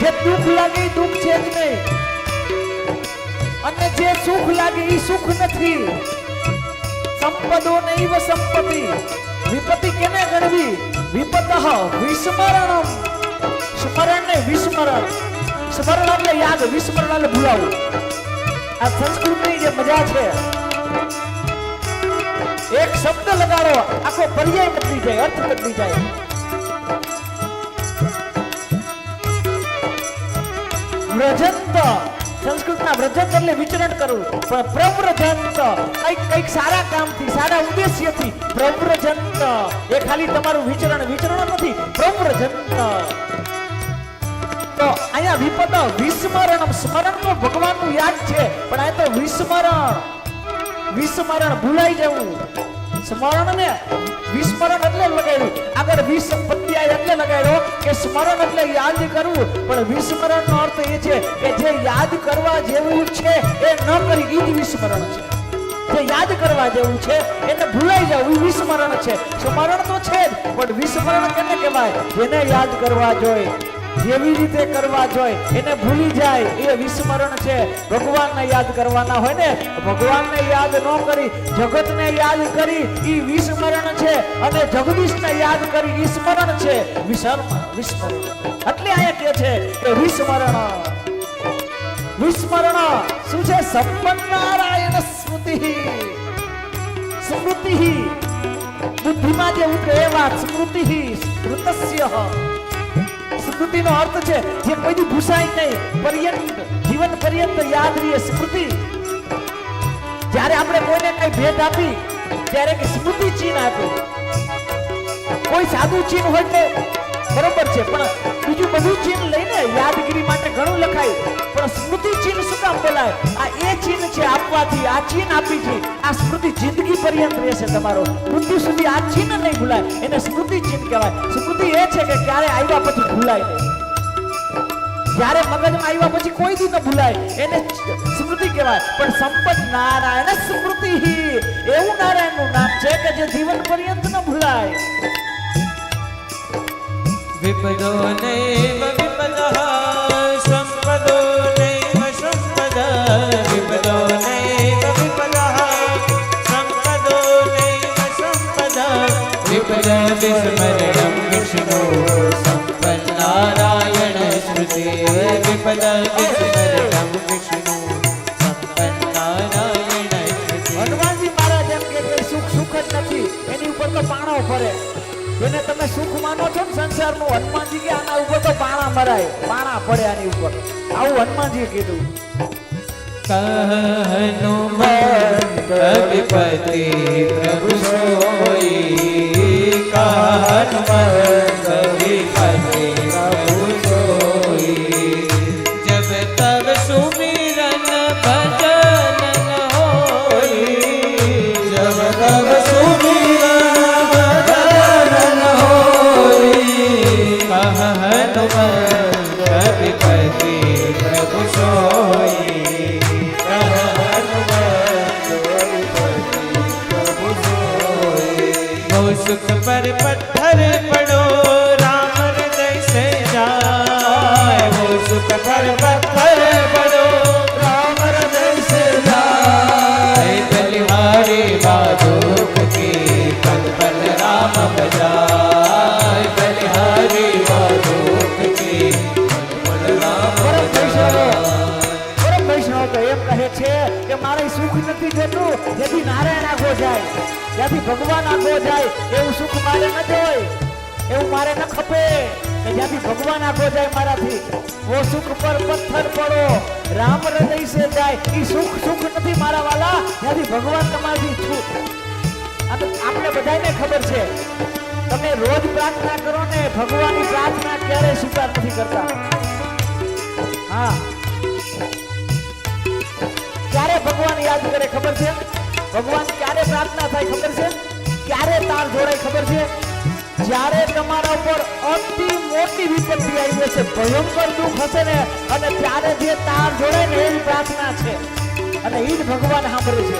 જે દુઃખ લાગે એ દુઃખ છે જ નહીં, અને જે સુખ લાગે એ સુખ નથી. સંપદો નૈવ સંપત્તિ, વિપત્તિ કેને ગણવી? વિપતઃ વિસ્મરણમ. સ્મરણ ને વિસ્મરણ. સ્મરણ એટલે યાદ, વિસ્મરણ એટલે ભૂલાવું. આ સંસ્કૃતની જે મજા છે, એક શબ્દ લગાડો આખો પર્યાય બદલી જાય, અર્થ બદલી જાય. વ્રજંત, સંસ્કૃતના વ્રજંત એટલે વિચરણ કરવું, પણ પ્રવ્રજંત કઈક સારા કામથી, સારા ઉદ્દેશ્યથી પ્રવ્રજંત. એ ખાલી તમારું વિચરણ નથી, પ્રવ્રજંત. તો અહીંયા વિપદ વિસ્મરણમ, સ્મરણ તો ભગવાનનું યાદ છે, પણ આ તો વિસ્મરણ, વિસ્મરણ ભૂલાઈ જવું. સ્મરણ ને વિસ્મરણ એટલે લગાડ્યું, આગળ વિસંપત્તિ એટલે લગાડ્યો કે સ્મરણ એટલે યાદ કરવું, પણ વિસ્મરણ નો અર્થ એ છે કે જે યાદ કરવા જેવું છે એ ન કરી, એ જ વિસ્મરણ છે. જે યાદ કરવા જેવું છે એને ભૂલાઈ જવું એ વિસ્મરણ છે. સ્મરણ તો છે જ, પણ વિસ્મરણ કેને કહેવાય? જેને યાદ કરવા જોઈએ, જેવી રીતે કરવા જોઈએ એને ભૂલી જાય એ વિસ્મરણ છે. ભગવાનને યાદ કરવાના હોય ને, ભગવાનને યાદ ન કરી જગતને યાદ કરી એ વિસ્મરણ છે, અને જગદીશને યાદ કરી એ સ્મરણ છે. વિસ્મરણ એટલે અહીંયા કહે છે કે વિસ્મરણ. વિસ્મરણ શું છે? સંપન્નારાયણ સ્મૃતિ. સ્મૃતિ બુદ્ધિમાં જે ઉતરે એ વાત. સ્મૃતિ સ્મૃતસ્ય. સ્મૃતિનો અર્થ છે જે કોઈ ભૂસાય નહીં, પર્યંત, જીવન પર્યંત યાદ રહે. સ્મૃતિ. જ્યારે આપણે કોઈને કઈ ભેટ આપી ત્યારે કે સ્મૃતિ ચિહ્ન આપ્યું. કોઈ સાદું ચિહ્ન હોય તો બરોબર છે, પણ બીજું બધું ચિહ્ન લઈને યાદગીરી માટે ઘણું લખાય, પણ સ્મૃતિ ચિહ્ન શું કામ બોલાય? આ એ ચિહ્ન છે આપવાથી, આ ચિહ્ન આપી છે, આ સ્મૃતિ જિંદગી પર્યંત રહેશે. તમારો મૃત્યુ સુધી આ ચિહ્ન નહીં ભૂલાય, એને સ્મૃતિ ચિહ્ન કહેવાય. સ્મૃતિ એ છે કે ક્યારે આવ્યા પછી ભૂલાય નહીં, જ્યારે મગજમાં આવ્યા પછી કોઈ દી ન ભૂલાય, એને સ્મૃતિ કહેવાય. પણ સંપત નારાયણ સ્મૃતિ, એવું નારાયણનું નામ છે કે જે જીવન પર્યંત ન ભૂલાય. વિપદો નૈવ વિપદઃ, સંપદો નૈવ સંપદઃ. વિપદો નૈવ વિપદઃ, સંપદો નૈવ સંપદઃ. વિપદ વિસ્મરણમ વિષ્ણુ, સંપન્નારાયણ સ્મૃતિ. વિપદ વિસ્મરણમ વિષ્ણુ, સંપન્નારાયણ સ્મૃતિ. હનુમાનજી મહારાજ એમ કે સુખ સુખ જ નથી, એની ઉપર તો પાણો ફરે. એને તમે સુખ માનો છો ને સંસારનું, હનુમાનજી કે આના ઉપર તો પાણા મરાય, પાણા પડે આની ઉપર. આવું હનુમાનજીએ કીધું. હનુમંત વિપતિ પ્રભુ સોઈ, હનુમંત વિપતિ પ્રભુ સોઈ. જબ તબ સુમિરન ભજન હોઈ, જબ તબ સુમિરન ભજન હોઈ. હનુમંત વિપતિ પ્રભુ સોઈ, सुख पर पत्थर पड़ो राम हृदय से जाए. वो सुख पर पत्थर पड़ो राम हृदय से जाए. बलिहारी बादुक की पद पद राम बजाए. बलिहारी बादुक की पद पद राम बजाए. પરમ વૈષ્ણવ તો એમ કહે છે કે મારે સુખ નથી જોતું જેથી નારાયણ આગો જાય, જ્યાંથી ભગવાન આગો જાય એવું સુખ મારે ન જોય, એવું મારે ન ખપે કે જ્યાંથી ભગવાન આગો જાય મારાથી. વો સુખ પર પથ્થર પડો રામ હૃદય સે જાય. ઈ સુખ સુખ નથી મારા વાલા, જ્યાંથી ભગવાન તમારી છું. આપણે બધાને ખબર છે, તમે રોજ પ્રાર્થના કરો ને, ભગવાનની પ્રાર્થના ક્યારે સ્વીકાર નથી કરતા. હા, ક્યારે ભગવાન યાદ કરે ખબર છે? ભગવાન ક્યારે પ્રાર્થના થાય ખબર છે? ક્યારે તાર જોડાય ખબર છે? જ્યારે તમારા ઉપર અતિ મોટી વિપત્તિ આવી જશે, ભયંકર દુઃખ હશે ને, અને ત્યારે જે તાર જોડાય ને એવી પ્રાર્થના છે, અને એ જ ભગવાન સાંભળે છે.